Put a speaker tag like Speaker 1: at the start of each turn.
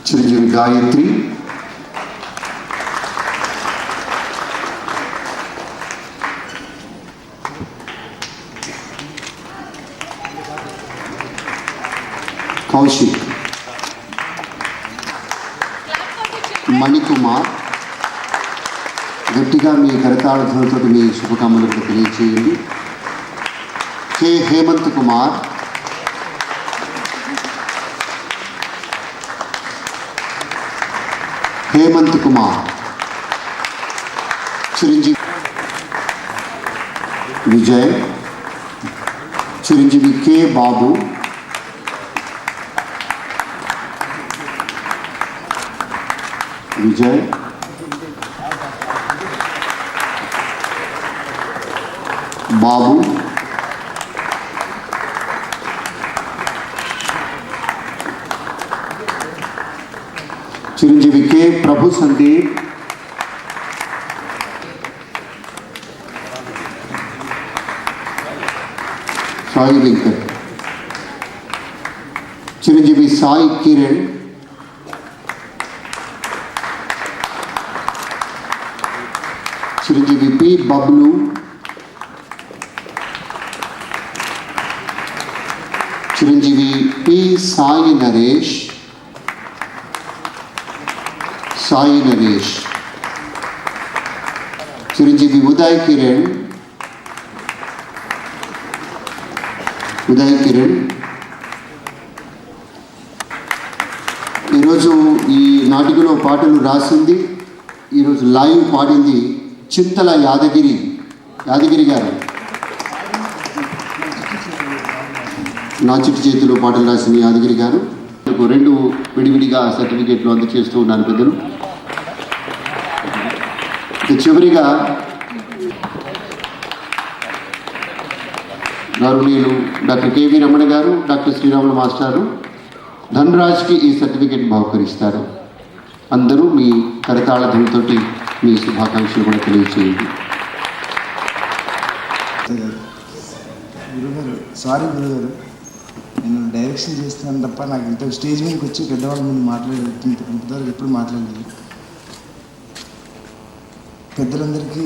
Speaker 1: చిరంజీవి గాయత్రి, కౌశిక్, మణికుమార్. గట్టిగా మీ కరతాళధ్వనులతో మీ శుభకామనలు తెలియచేయండి. K Hemant Kumar, Hemant Kumar. Chiranjeevi Vijay, Chiranjeevi K బాబు, విజయ్, బాబు, Chiranjeevi K ప్రభు Sandeep, Sai Venkat, Chiranjeevi Sai Kiran, Chiranjeevi P Bablu, Chiranjeevi P Sai Naresh, Sai Naresh, Chiranjeevi Uday Kiran, Uday Kiran. ఈరోజు ఈ నాటికలో పాటలు రాసింది, ఈరోజు లైవ్ పాడింది చింతల యాదగిరి గారు. నా చిట్టి చేతిలో పాటలు రాసింది యాదగిరి గారు. 2 విడివిడిగా సర్టిఫికేట్లు అందజేస్తూ ఉన్నారు పెద్దలు. చివరిగా గౌరవనీయులు డాక్టర్ కేవీ రమణ గారు, డాక్టర్ శ్రీరాములు మాస్టారు ధనరాజ్కి ఈ సర్టిఫికేట్ బహుకరిస్తారు. అందరూ మీ కరతాళ ధ్వనితోటి మీ శుభాకాంక్షలు కూడా తెలియజేయండి.
Speaker 2: గురుగారు, సారీ గురుగారు, నేను డైరెక్షన్ చేస్తున్నాను తప్ప నాకు ఇంత స్టేజ్ మీదకి వచ్చి పెద్దవాళ్ళ ముందు మాట్లాడేది ఎప్పుడు మాట్లాడలేదు. పెద్దలందరికీ